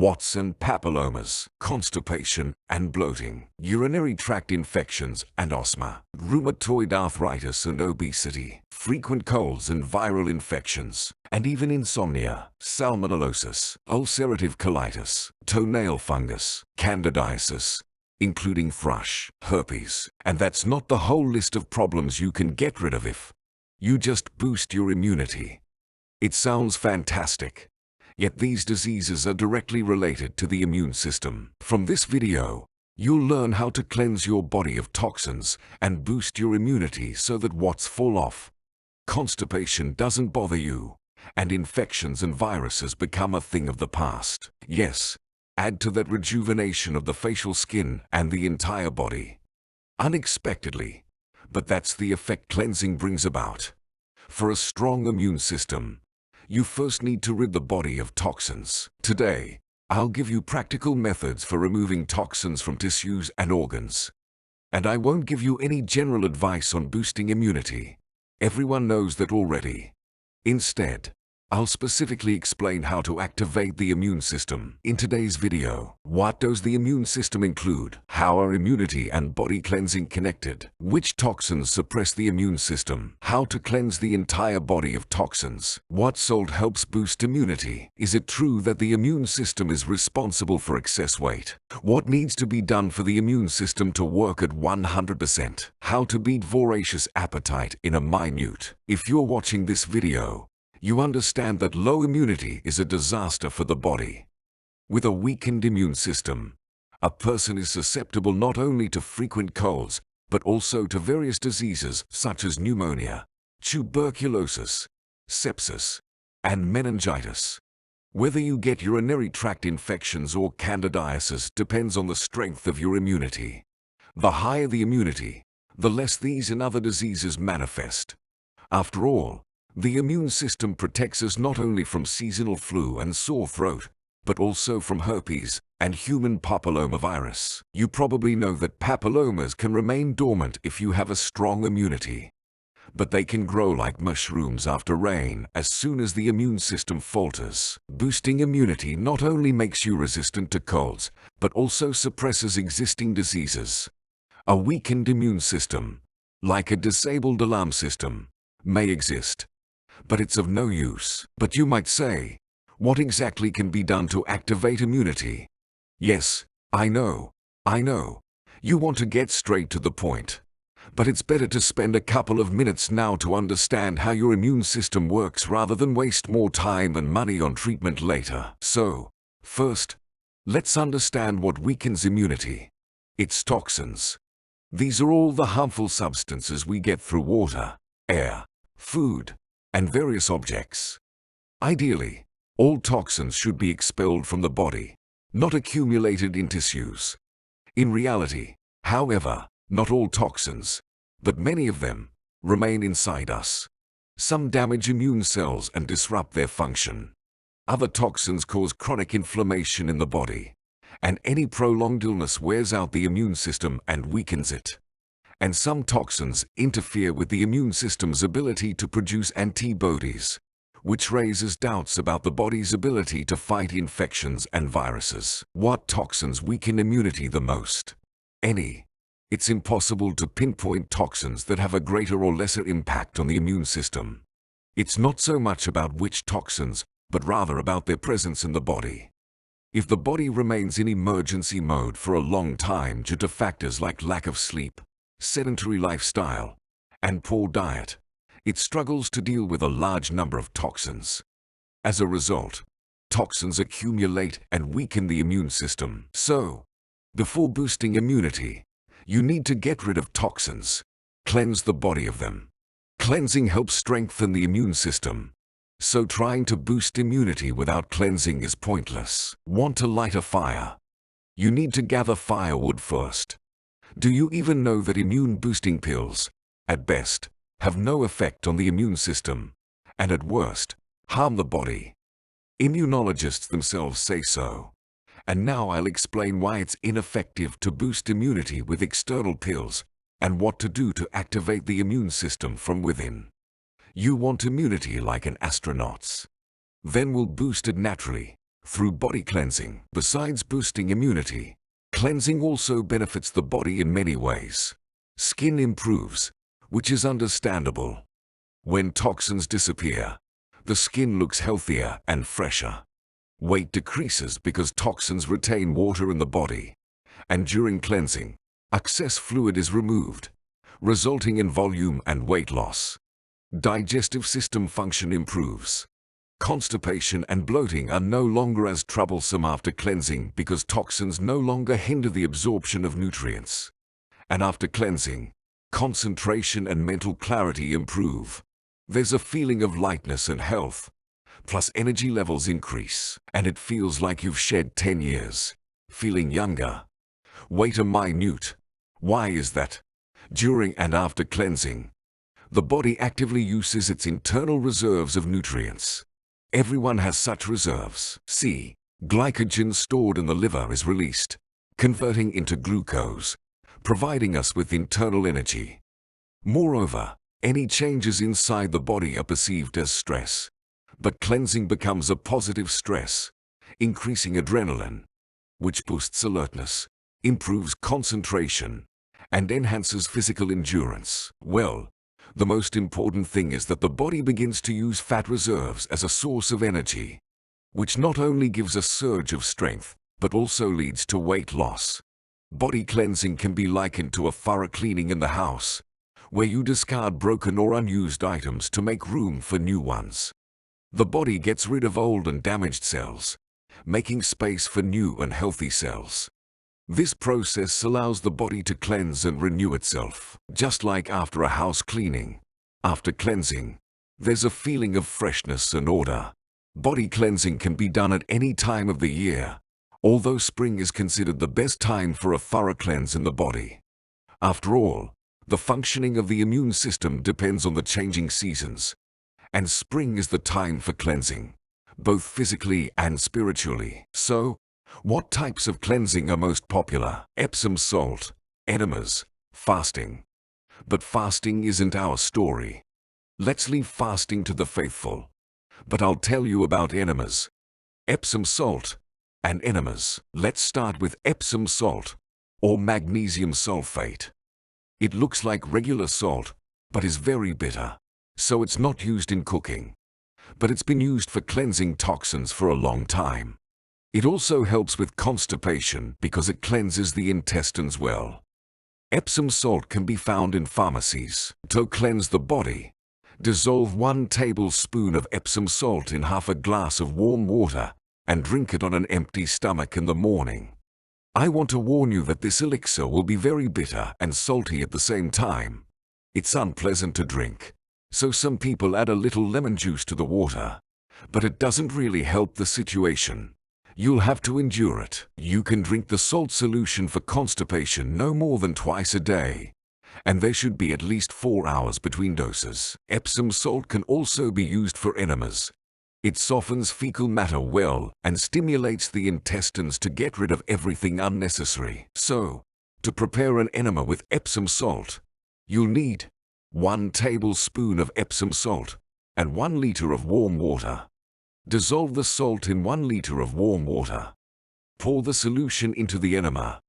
Warts and papillomas, constipation and bloating, urinary tract infections and asthma, rheumatoid arthritis and obesity, frequent colds and viral infections, and even insomnia, salmonellosis, ulcerative colitis, toenail fungus, candidiasis, including thrush, herpes. And that's not the whole list of problems you can get rid of if you just boost your immunity. It sounds fantastic. Yet these diseases are directly related to the immune system. From this video, you'll learn how to cleanse your body of toxins and boost your immunity so that warts fall off, constipation doesn't bother you, and infections and viruses become a thing of the past. Yes, add to that rejuvenation of the facial skin and the entire body. Unexpectedly, but that's the effect cleansing brings about. For a strong immune system, you first need to rid the body of toxins. Today, I'll give you practical methods for removing toxins from tissues and organs. And I won't give you any general advice on boosting immunity. Everyone knows that already. Instead, I'll specifically explain how to activate the immune system. In today's video, what does the immune system include? How are immunity and body cleansing connected? Which toxins suppress the immune system? How to cleanse the entire body of toxins? What salt helps boost immunity? Is it true that the immune system is responsible for excess weight? What needs to be done for the immune system to work at 100%? How to beat voracious appetite in a minute? If you're watching this video, you understand that low immunity is a disaster for the body. With a weakened immune system, a person is susceptible not only to frequent colds, but also to various diseases such as pneumonia, tuberculosis, sepsis, and meningitis. Whether you get urinary tract infections or candidiasis depends on the strength of your immunity. The higher the immunity, the less these and other diseases manifest. After all, the immune system protects us not only from seasonal flu and sore throat, but also from herpes and human papillomavirus. You probably know that papillomas can remain dormant if you have a strong immunity. But they can grow like mushrooms after rain as soon as the immune system falters. Boosting immunity not only makes you resistant to colds, but also suppresses existing diseases. A weakened immune system, like a disabled alarm system, may exist, but it's of no use. But you might say, what exactly can be done to activate immunity? Yes, I know. You want to get straight to the point. But it's better to spend a couple of minutes now to understand how your immune system works rather than waste more time and money on treatment later. So, first, let's understand what weakens immunity. It's toxins. These are all the harmful substances we get through water, air, food, and various objects. Ideally, all toxins should be expelled from the body, not accumulated in tissues. In reality, however, not all toxins, but many of them, remain inside us. Some damage immune cells and disrupt their function. Other toxins cause chronic inflammation in the body, and any prolonged illness wears out the immune system and weakens it. And some toxins interfere with the immune system's ability to produce antibodies, which raises doubts about the body's ability to fight infections and viruses. What toxins weaken immunity the most? Any. It's impossible to pinpoint toxins that have a greater or lesser impact on the immune system. It's not so much about which toxins, but rather about their presence in the body. If the body remains in emergency mode for a long time due to factors like lack of sleep, sedentary lifestyle, and poor diet, it struggles to deal with a large number of toxins. As a result, toxins accumulate and weaken the immune system. So, before boosting immunity, you need to get rid of toxins. Cleanse the body of them. Cleansing helps strengthen the immune system. So trying to boost immunity without cleansing is pointless. Want to light a fire? You need to gather firewood first. Do you even know that immune-boosting pills, at best, have no effect on the immune system, and at worst, harm the body? Immunologists themselves say so. And now I'll explain why it's ineffective to boost immunity with external pills, and what to do to activate the immune system from within. You want immunity like an astronaut's? Then we'll boost it naturally, through body cleansing. Besides boosting immunity, cleansing also benefits the body in many ways. Skin improves, which is understandable. When toxins disappear, the skin looks healthier and fresher. Weight decreases because toxins retain water in the body, and during cleansing, excess fluid is removed, resulting in volume and weight loss. Digestive system function improves. Constipation and bloating are no longer as troublesome after cleansing because toxins no longer hinder the absorption of nutrients. And after cleansing, concentration and mental clarity improve. There's a feeling of lightness and health, plus energy levels increase, and it feels like you've shed 10 years, feeling younger. Weight are minute. Why is that? During and after cleansing, the body actively uses its internal reserves of nutrients. Everyone has such reserves. See, glycogen stored in the liver is released, converting into glucose, providing us with internal energy. Moreover, any changes inside the body are perceived as stress, but cleansing becomes a positive stress, increasing adrenaline, which boosts alertness, improves concentration, and enhances physical endurance. Well, the most important thing is that the body begins to use fat reserves as a source of energy, which not only gives a surge of strength, but also leads to weight loss. Body cleansing can be likened to a thorough cleaning in the house, where you discard broken or unused items to make room for new ones. The body gets rid of old and damaged cells, making space for new and healthy cells. This process allows the body to cleanse and renew itself. Just like after a house cleaning, after cleansing, there's a feeling of freshness and order. Body cleansing can be done at any time of the year, although spring is considered the best time for a thorough cleanse in the body. After all, the functioning of the immune system depends on the changing seasons, and spring is the time for cleansing, both physically and spiritually. So, what types of cleansing are most popular? Epsom salt, enemas, fasting. But fasting isn't our story. Let's leave fasting to the faithful. But I'll tell you about enemas, Epsom salt, and enemas. Let's start with Epsom salt, or magnesium sulfate. It looks like regular salt, but is very bitter, so it's not used in cooking. But it's been used for cleansing toxins for a long time. It also helps with constipation because it cleanses the intestines well. Epsom salt can be found in pharmacies. To cleanse the body, dissolve 1 tablespoon of Epsom salt in half a glass of warm water and drink it on an empty stomach in the morning. I want to warn you that this elixir will be very bitter and salty at the same time. It's unpleasant to drink, so some people add a little lemon juice to the water, but it doesn't really help the situation. You'll have to endure it. You can drink the salt solution for constipation no more than twice a day, and there should be at least 4 hours between doses. Epsom salt can also be used for enemas. It softens fecal matter well and stimulates the intestines to get rid of everything unnecessary. So, to prepare an enema with Epsom salt, you'll need 1 tablespoon of Epsom salt and 1 liter of warm water. Dissolve the salt in 1 liter of warm water. Pour the solution into the enema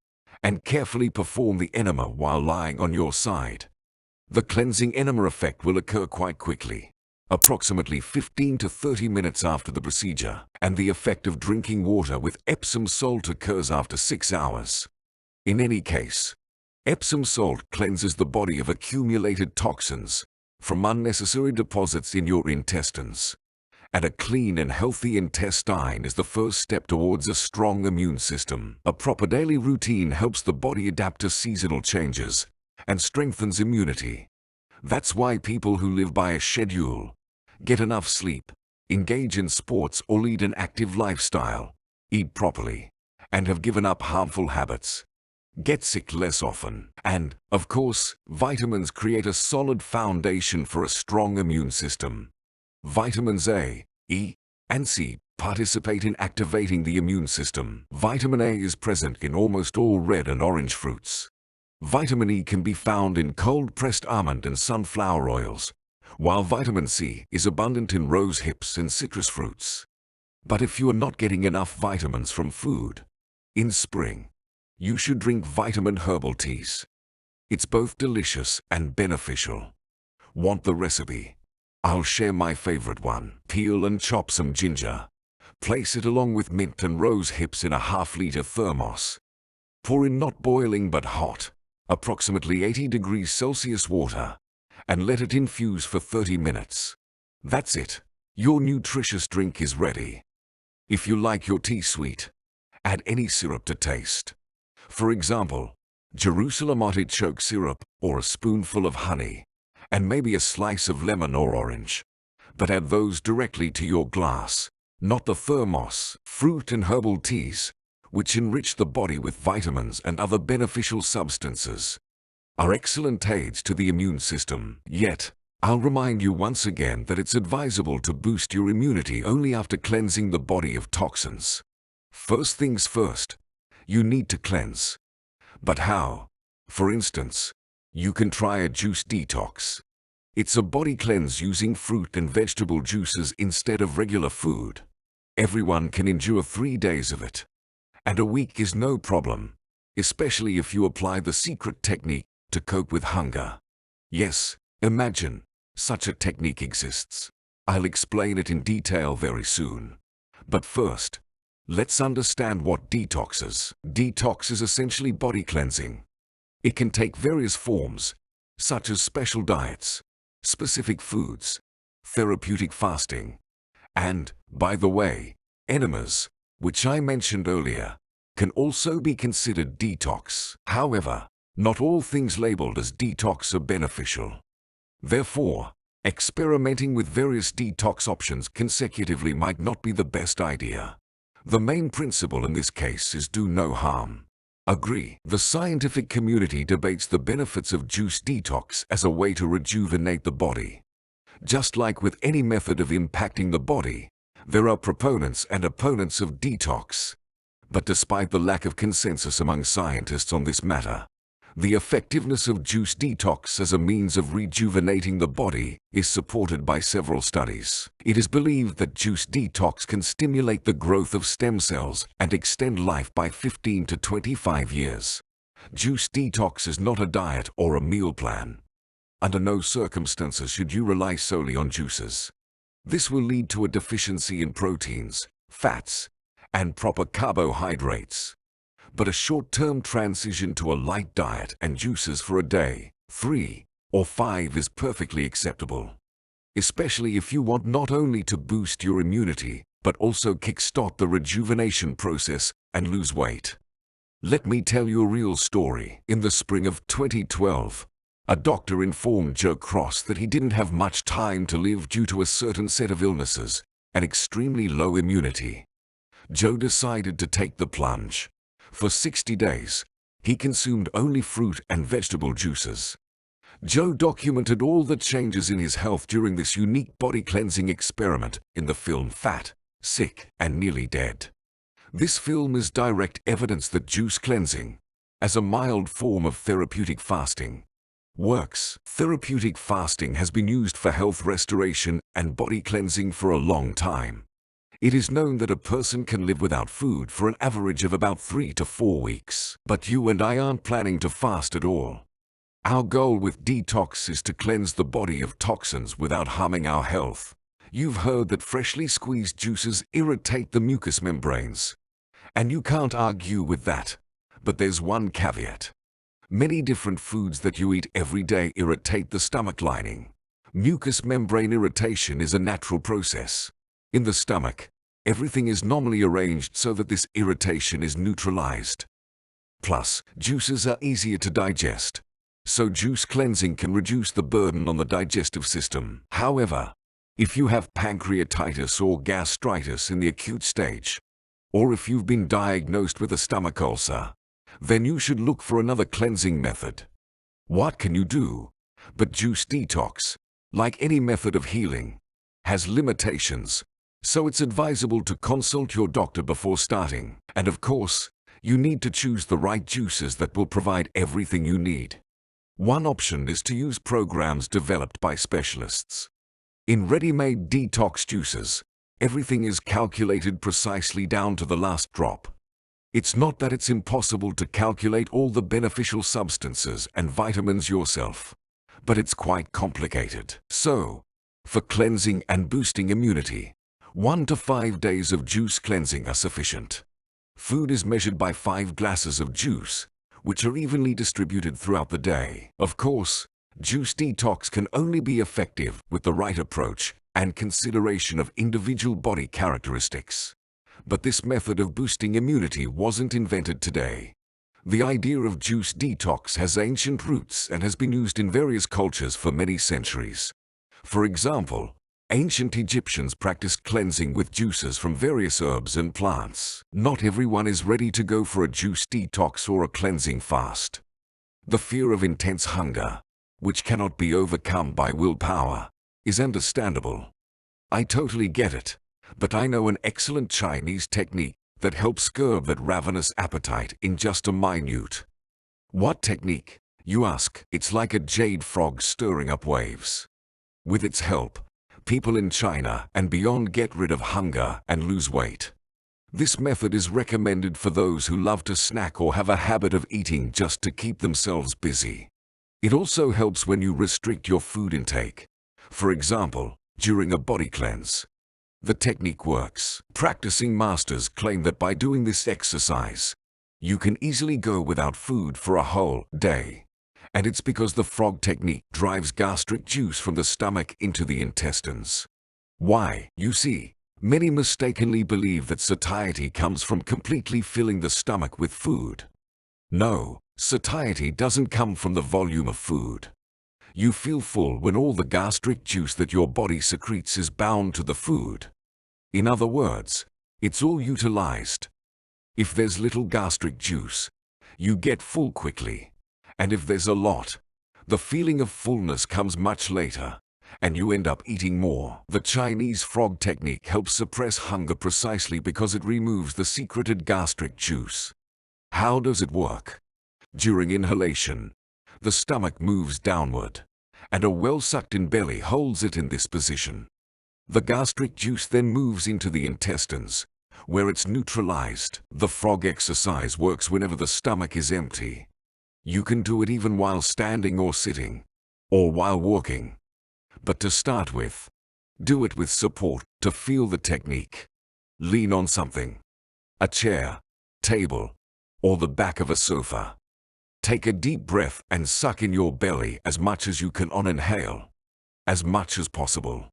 and carefully perform the enema while lying on your side. The cleansing enema effect will occur quite quickly, approximately 15 to 30 minutes after the procedure, and the effect of drinking water with Epsom salt occurs after 6 hours. In any case, Epsom salt cleanses the body of accumulated toxins from unnecessary deposits in your intestines. And a clean and healthy intestine is the first step towards a strong immune system. A proper daily routine helps the body adapt to seasonal changes and strengthens immunity. That's why people who live by a schedule, get enough sleep, engage in sports or lead an active lifestyle, eat properly, and have given up harmful habits, get sick less often. And, of course, vitamins create a solid foundation for a strong immune system. Vitamins A, E, and C participate in activating the immune system. Vitamin A is present in almost all red and orange fruits. Vitamin E can be found in cold-pressed almond and sunflower oils, while vitamin C is abundant in rose hips and citrus fruits. But if you are not getting enough vitamins from food, in spring, you should drink vitamin herbal teas. It's both delicious and beneficial. Want the recipe? I'll share my favorite one. Peel and chop some ginger. Place it along with mint and rose hips in a half-liter thermos. Pour in not boiling but hot, approximately 80 degrees Celsius water, and let it infuse for 30 minutes. That's it. Your nutritious drink is ready. If you like your tea sweet, add any syrup to taste. For example, Jerusalem artichoke syrup or a spoonful of honey, and maybe a slice of lemon or orange. But add those directly to your glass, not the thermos. Fruit and herbal teas, which enrich the body with vitamins and other beneficial substances, are excellent aids to the immune system. Yet, I'll remind you once again that it's advisable to boost your immunity only after cleansing the body of toxins. First things first, you need to cleanse. But how? For instance, you can try a juice detox. It's a body cleanse using fruit and vegetable juices instead of regular food. Everyone can endure 3 days of it. And a week is no problem, especially if you apply the secret technique to cope with hunger. Yes, imagine, such a technique exists. I'll explain it in detail very soon. But first, let's understand what detox is. Detox is essentially body cleansing. It can take various forms, such as special diets, specific foods, therapeutic fasting, and, by the way, enemas, which I mentioned earlier, can also be considered detox. However, not all things labeled as detox are beneficial. Therefore, experimenting with various detox options consecutively might not be the best idea. The main principle in this case is do no harm. Agree. The scientific community debates the benefits of juice detox as a way to rejuvenate the body. Just like with any method of impacting the body, there are proponents and opponents of detox. But despite the lack of consensus among scientists on this matter, the effectiveness of juice detox as a means of rejuvenating the body is supported by several studies. It is believed that juice detox can stimulate the growth of stem cells and extend life by 15 to 25 years. Juice detox is not a diet or a meal plan. Under no circumstances should you rely solely on juices. This will lead to a deficiency in proteins, fats, and proper carbohydrates. But a short-term transition to a light diet and juices for a day, 3 or 5 is perfectly acceptable. Especially if you want not only to boost your immunity, but also kickstart the rejuvenation process and lose weight. Let me tell you a real story. In the spring of 2012, a doctor informed Joe Cross that he didn't have much time to live due to a certain set of illnesses and extremely low immunity. Joe decided to take the plunge. For 60 days, he consumed only fruit and vegetable juices. Joe documented all the changes in his health during this unique body cleansing experiment in the film Fat, Sick, and Nearly Dead. This film is direct evidence that juice cleansing, as a mild form of therapeutic fasting, works. Therapeutic fasting has been used for health restoration and body cleansing for a long time. It is known that a person can live without food for an average of about 3 to 4 weeks. But you and I aren't planning to fast at all. Our goal with detox is to cleanse the body of toxins without harming our health. You've heard that freshly squeezed juices irritate the mucous membranes. And you can't argue with that. But there's one caveat. Many different foods that you eat every day irritate the stomach lining. Mucous membrane irritation is a natural process. In the stomach, everything is normally arranged so that this irritation is neutralized. Plus, juices are easier to digest, so juice cleansing can reduce the burden on the digestive system. However, if you have pancreatitis or gastritis in the acute stage, or if you've been diagnosed with a stomach ulcer, then you should look for another cleansing method. What can you do? But juice detox, like any method of healing, has limitations. So it's advisable to consult your doctor before starting. And of course, you need to choose the right juices that will provide everything you need. One option is to use programs developed by specialists. In ready-made detox juices, Everything is calculated precisely down to the last drop. It's not that it's impossible to calculate all the beneficial substances and vitamins yourself, but it's quite complicated. So, for cleansing and boosting immunity, 1 to 5 days of juice cleansing are sufficient. Food is measured by 5 glasses of juice, which are evenly distributed throughout the day. Of course, juice detox can only be effective with the right approach and consideration of individual body characteristics. But this method of boosting immunity wasn't invented today. The idea of juice detox has ancient roots and has been used in various cultures for many centuries. For example, ancient Egyptians practiced cleansing with juices from various herbs and plants. Not everyone is ready to go for a juice detox or a cleansing fast. The fear of intense hunger, which cannot be overcome by willpower, is understandable. I totally get it, but I know an excellent Chinese technique that helps curb that ravenous appetite in just a minute. What technique, you ask? It's like a jade frog stirring up waves. With its help, people in China and beyond get rid of hunger and lose weight. This method is recommended for those who love to snack or have a habit of eating just to keep themselves busy. It also helps when you restrict your food intake. For example, during a body cleanse. The technique works. Practicing masters claim that by doing this exercise, you can easily go without food for a whole day. And it's because the frog technique drives gastric juice from the stomach into the intestines. Why? You see, many mistakenly believe that satiety comes from completely filling the stomach with food. No, satiety doesn't come from the volume of food. You feel full when all the gastric juice that your body secretes is bound to the food. In other words, it's all utilized. If there's little gastric juice, you get full quickly. And if there's a lot, the feeling of fullness comes much later, and you end up eating more. The Chinese frog technique helps suppress hunger precisely because it removes the secreted gastric juice. How does it work? During inhalation, the stomach moves downward, and a well-sucked-in belly holds it in this position. The gastric juice then moves into the intestines, where it's neutralized. The frog exercise works whenever the stomach is empty. You can do it even while standing or sitting, or while walking. But to start with, do it with support to feel the technique. Lean on something, a chair, table, or the back of a sofa. Take a deep breath and suck in your belly as much as you can on inhale, as much as possible.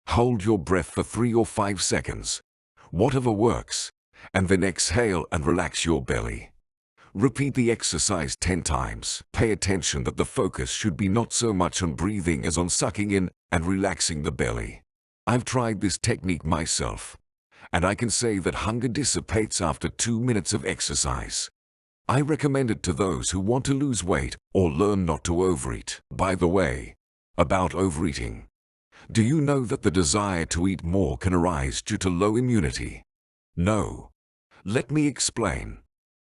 Hold your breath for 3 or 5 seconds, whatever works, and then exhale and relax your belly. Repeat the exercise 10 times. Pay attention that the focus should be not so much on breathing as on sucking in and relaxing the belly. I've tried this technique myself, and I can say that hunger dissipates after 2 minutes of exercise. I recommend it to those who want to lose weight or learn not to overeat. By the way, about overeating. Do you know that the desire to eat more can arise due to low immunity? No. Let me explain.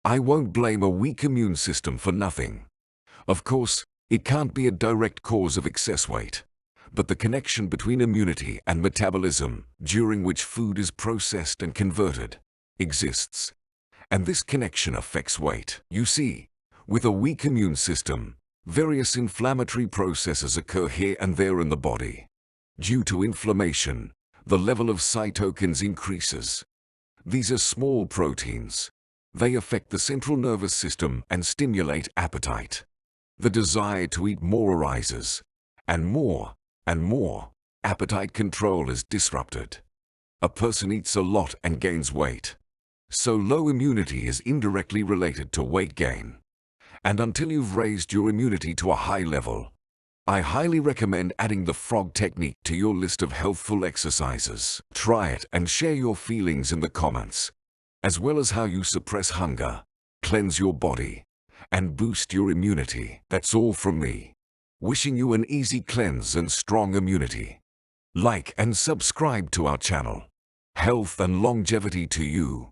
I won't blame a weak immune system for nothing. Of course, it can't be a direct cause of excess weight, but the connection between immunity and metabolism, during which food is processed and converted, exists. And this connection affects weight. You see, with a weak immune system, various inflammatory processes occur here and there in the body. Due to inflammation, the level of cytokines increases. These are small proteins. They affect the central nervous system and stimulate appetite. The desire to eat more arises, and more appetite control is disrupted. A person eats a lot and gains weight. So low immunity is indirectly related to weight gain. And until you've raised your immunity to a high level, I highly recommend adding the frog technique to your list of healthful exercises. Try it and share your feelings in the comments, as well as how you suppress hunger, cleanse your body, and boost your immunity. That's all from me. Wishing you an easy cleanse and strong immunity. Like and subscribe to our channel. Health and longevity to you.